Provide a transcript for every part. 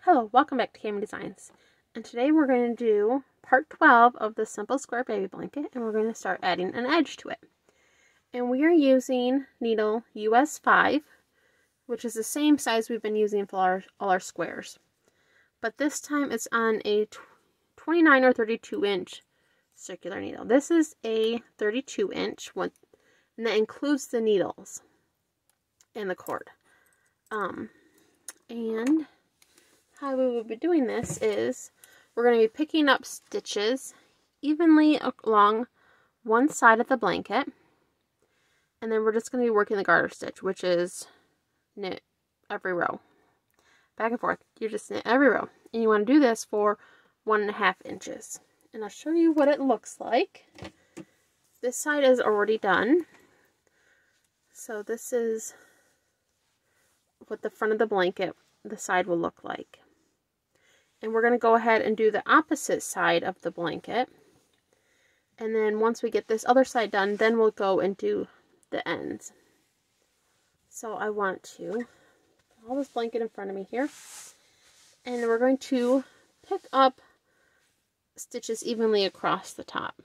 Hello, welcome back to Cami Designs. And today we're going to do part 12 of the Simple Square Baby Blanket, and we're going to start adding an edge to it. And we are using needle US 5, which is the same size we've been using for all our squares. But this time it's on a 29 or 32 inch circular needle. This is a 32 inch one, and that includes the needles and the cord. And how we will be doing this is we're going to be picking up stitches evenly along one side of the blanket, and then we're just going to be working the garter stitch, which is knit every row back and forth. You just knit every row, and you want to do this for 1.5 inches, and I'll show you what it looks like. This side is already done, so this is what the front of the blanket, the side will look like. And we're going to go ahead and do the opposite side of the blanket. And then once we get this other side done, then we'll go and do the ends. So I want to put all this blanket in front of me here. And we're going to pick up stitches evenly across the top.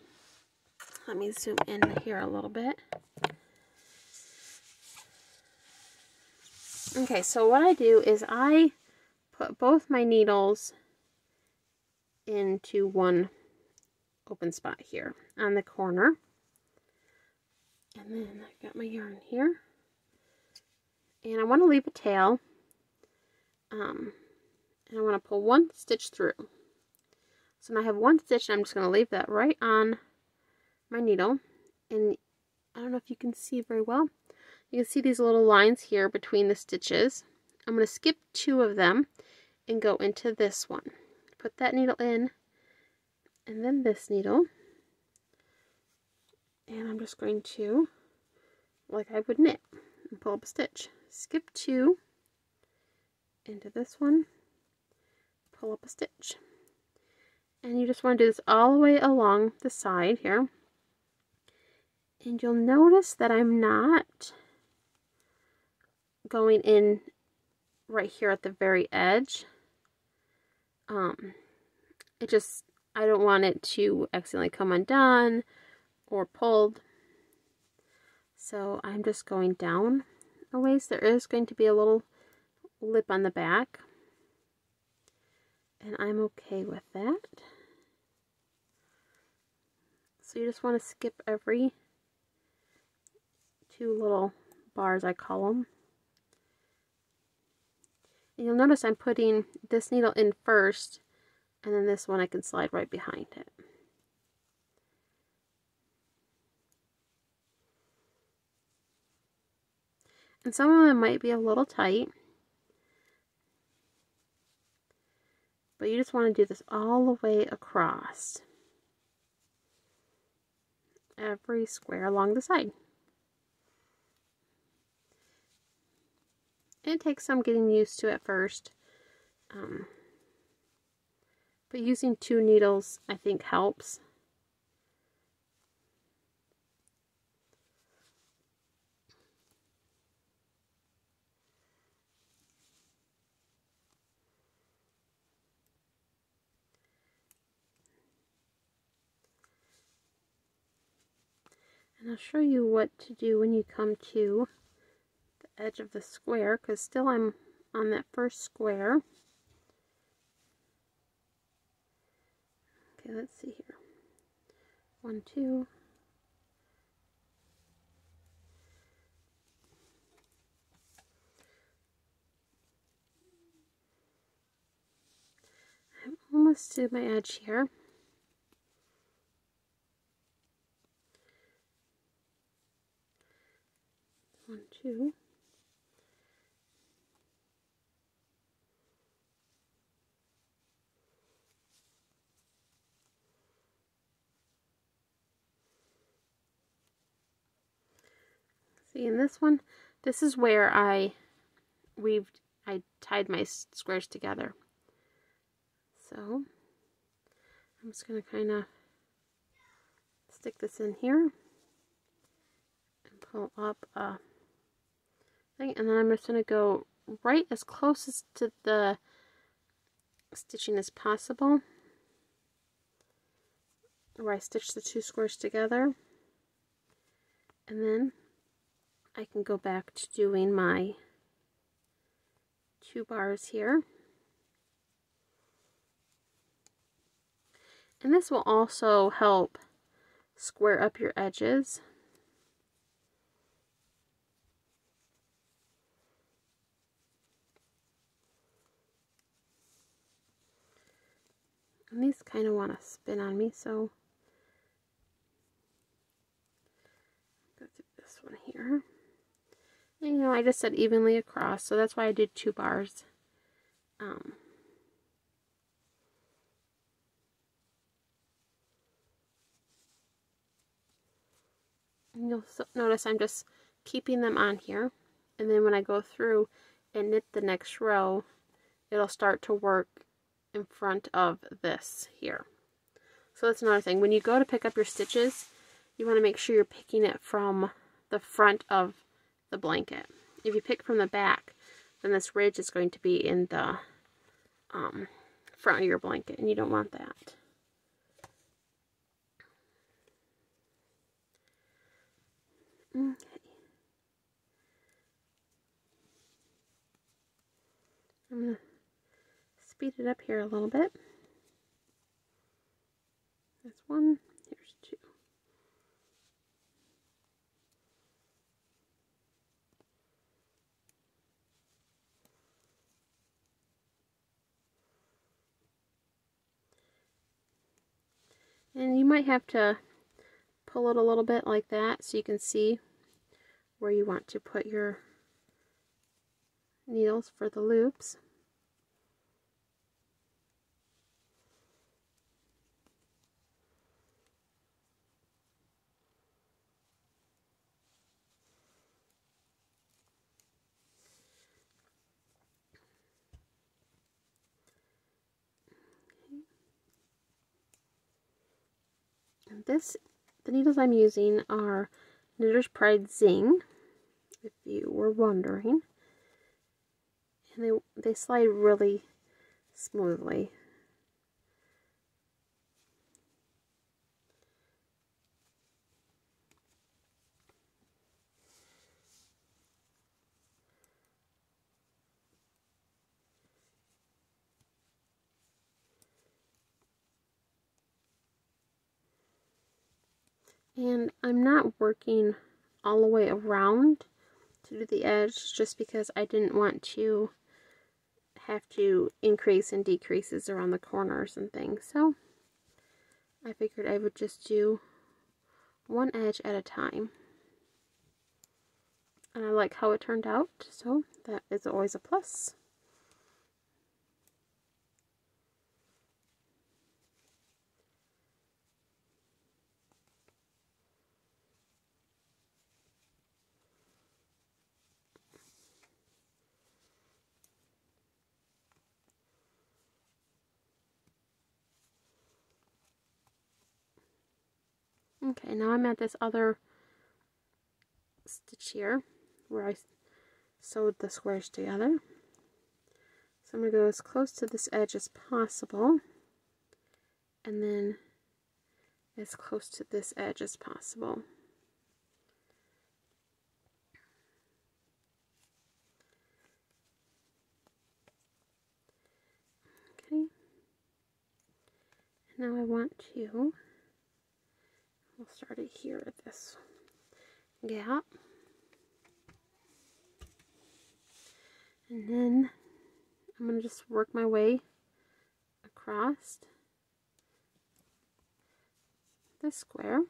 Let me zoom in here a little bit. Okay, so what I do is I put both my needles into one open spot here on the corner, and then I've got my yarn here, and I want to leave a tail, and I want to pull one stitch through. So now I have one stitch, and I'm just going to leave that right on my needle, and I don't know if you can see very well. You can see these little lines here between the stitches. I'm going to skip 2 of them and go into this one. Put that needle in, and then this needle, and I'm just going to, like I would knit, and pull up a stitch. Skip 2 into this one, pull up a stitch. And you just want to do this all the way along the side here. And you'll notice that I'm not going in right here at the very edge. I don't want it to accidentally come undone or pulled. So I'm just going down a ways. There is going to be a little lip on the back, and I'm okay with that. So you just want to skip every 2 little bars, I call them. And you'll notice I'm putting this needle in first, and then this one I can slide right behind it. And some of them might be a little tight, but you just want to do this all the way across every square along the side. It takes some getting used to at first, but using 2 needles I think helps. And I'll show you what to do when you come to the edge of the square, because still I'm on that first square. Okay, let's see here. 1, 2. I'm almost to my edge here. 1, 2. See, in this one, this is where I tied my squares together. So I'm just going to kind of stick this in here and pull up a thing, and then I'm just going to go right as close as to the stitching as possible, where I stitch the 2 squares together, and then I can go back to doing my 2 bars here. And this will also help square up your edges. And these kind of want to spin on me, so go through this one here. And, you know, I just said evenly across, so that's why I did 2 bars. You'll notice I'm just keeping them on here, and then when I go through and knit the next row, it'll start to work in front of this here. So that's another thing. When you go to pick up your stitches, you want to make sure you're picking it from the front of the blanket. If you pick from the back, then this ridge is going to be in the front of your blanket, and you don't want that. Okay. I'm going to speed it up here a little bit. There's 1, here's 2. And you might have to pull it a little bit like that so you can see where you want to put your needles for the loops. And the needles I'm using are Knitter's Pride Zing, if you were wondering. And they slide really smoothly. And I'm not working all the way around to do the edge just because I didn't want to have to increase and decreases around the corners and things. So I figured I would just do one edge at a time. And I like how it turned out, so that is always a plus. Okay, now I'm at this other stitch here where I sewed the squares together. So I'm going to go as close to this edge as possible, and then as close to this edge as possible. Okay, now I want to, we'll start it here at this gap, and then I'm going to just work my way across this square.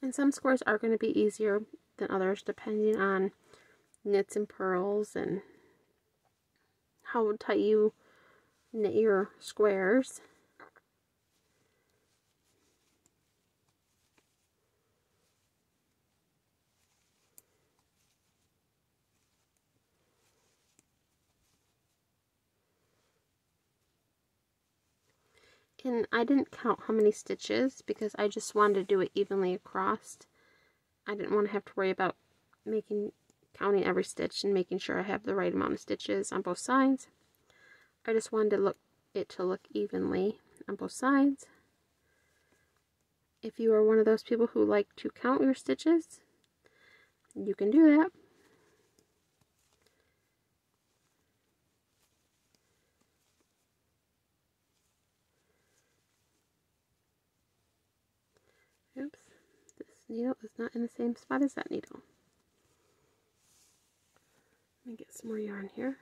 And some squares are going to be easier than others depending on knits and purls and how tight you knit your squares. I didn't count how many stitches because I just wanted to do it evenly across. I didn't want to have to worry about counting every stitch and making sure I have the right amount of stitches on both sides. I just wanted to look evenly on both sides. If you are one of those people who like to count your stitches, you can do that. Oops, this needle is not in the same spot as that needle. Let me get some more yarn here.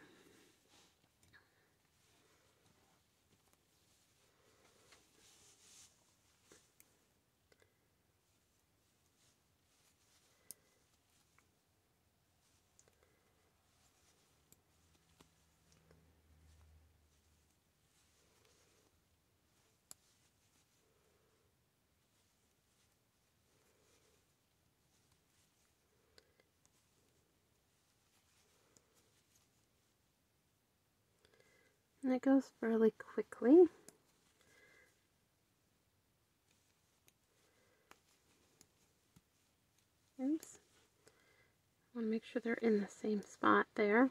And it goes fairly quickly. Oops. I want to make sure they're in the same spot there.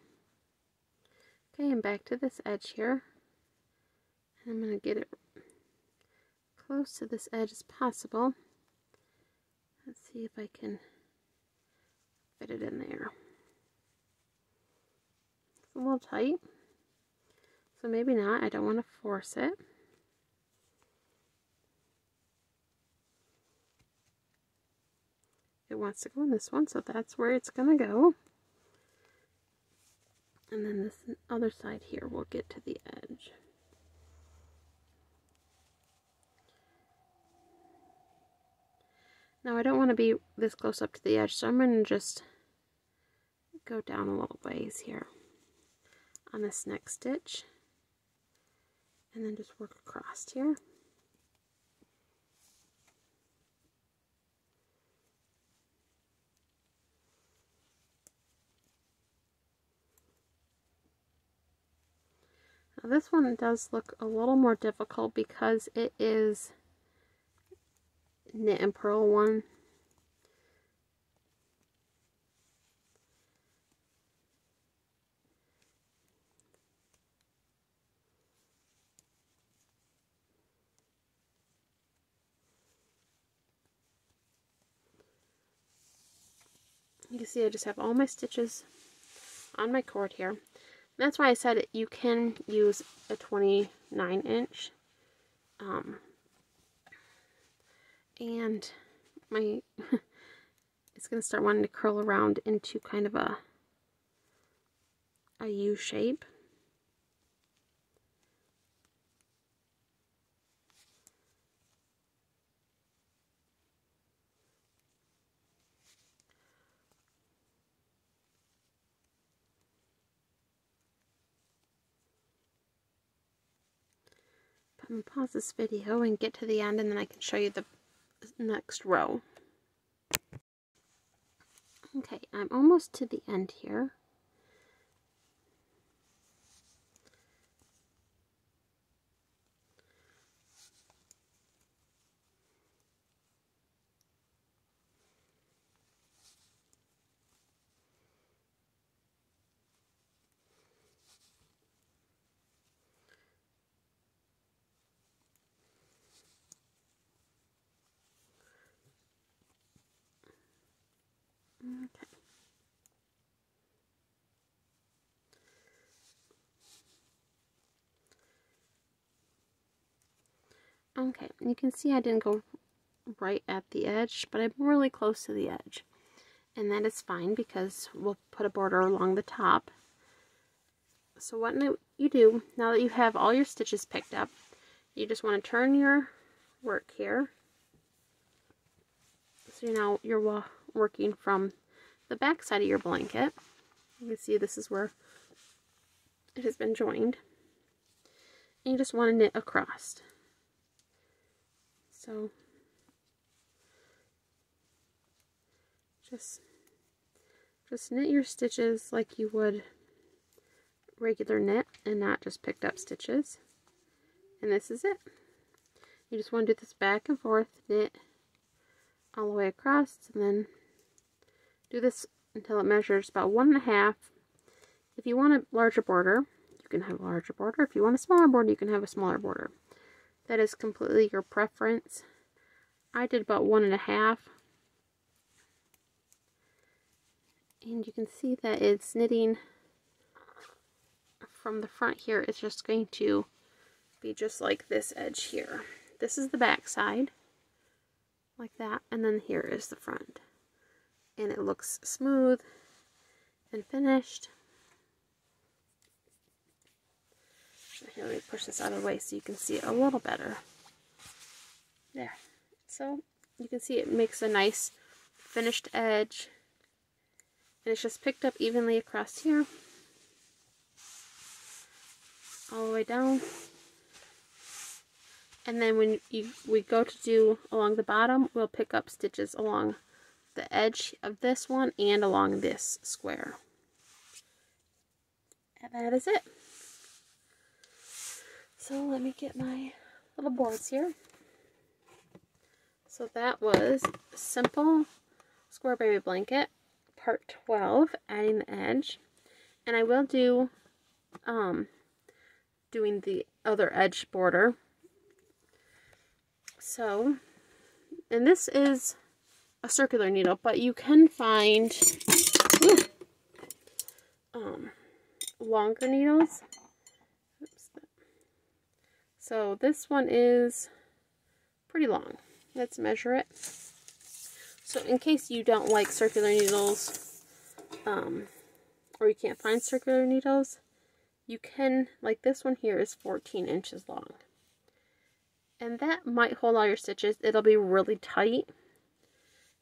Okay, and back to this edge here. And I'm going to get it close to this edge as possible. Let's see if I can fit it in there. It's a little tight. So maybe not. I don't want to force it. It wants to go in this one, so that's where it's going to go. And then this other side here will get to the edge. Now I don't want to be this close up to the edge, so I'm going to just go down a little ways here on this next stitch. And then just work across here. Now this one does look a little more difficult because it is knit and purl one. You can see I just have all my stitches on my cord here. And that's why I said you can use a 29-inch. And my it's going to start wanting to curl around into kind of a U shape. I'm going to pause this video and get to the end, and then I can show you the next row. Okay, I'm almost to the end here. Okay. Okay, you can see I didn't go right at the edge, but I'm really close to the edge. And that is fine because we'll put a border along the top. So what you do, now that you have all your stitches picked up, you just want to turn your work here. So now you're working from the back side of your blanket. You can see this is where it has been joined. And you just want to knit across. So just knit your stitches like you would regular knit and not just picked up stitches. And this is it. You just want to do this back and forth, knit all the way across, and then do this until it measures about 1.5. If you want a larger border, you can have a larger border. If you want a smaller border, you can have a smaller border. That is completely your preference. I did about 1.5. And you can see that it's knitting from the front here. It's just going to be just like this edge here. This is the back side, like that, and then here is the front. And it looks smooth and finished. Here, let me push this out of the way so you can see it a little better. There. So you can see it makes a nice finished edge. And it's just picked up evenly across here, all the way down. And then when we go to do along the bottom, we'll pick up stitches along the edge of this one and along this square. And that is it. So let me get my little boards here. So that was Simple Square Baby Blanket, part 12, adding the edge. And I will do doing the other edge border. So, and this is a circular needle, but you can find longer needles. Oops. So this one is pretty long. Let's measure it. So in case you don't like circular needles, or you can't find circular needles, you can, like this one here is 14 inches long. And that might hold all your stitches. It'll be really tight,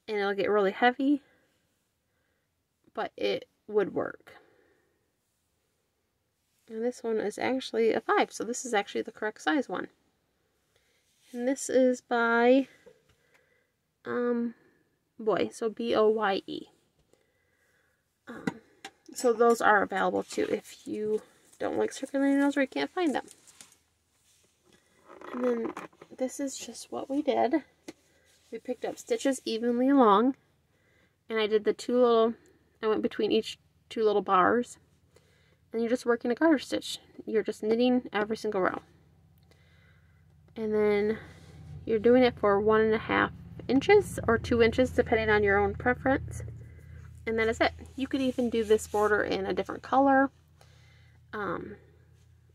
and it'll get really heavy, but it would work. And this one is actually a 5, so this is actually the correct size one. And this is by Boye, so B-O-Y-E. So those are available too if you don't like circular needles or you can't find them. And then this is just what we did. We picked up stitches evenly along, and I did the I went between each 2 little bars, and you're just working a garter stitch. You're just knitting every single row. And then you're doing it for 1.5 inches or 2 inches, depending on your own preference. And that is it. You could even do this border in a different color.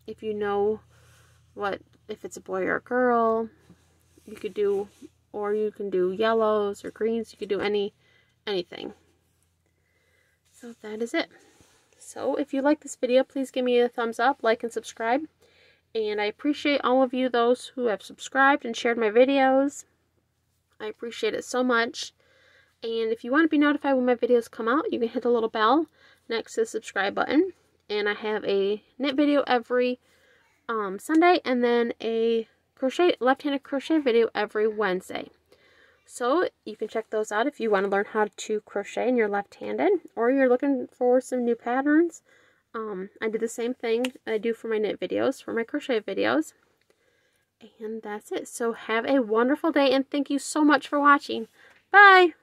If you know if it's a boy or a girl, you could do, or you can do yellows or greens. You could do anything. So that is it. So if you like this video, please give me a thumbs up, like, and subscribe. And I appreciate all of you, those who have subscribed and shared my videos. I appreciate it so much. And if you want to be notified when my videos come out, you can hit the little bell next to the subscribe button. And I have a knit video every Sunday, and then a left-handed crochet video every Wednesday. So you can check those out if you want to learn how to crochet and you're left-handed, or you're looking for some new patterns. I do the same thing I do for my knit videos, for my crochet videos. And that's it. So have a wonderful day, and thank you so much for watching. Bye!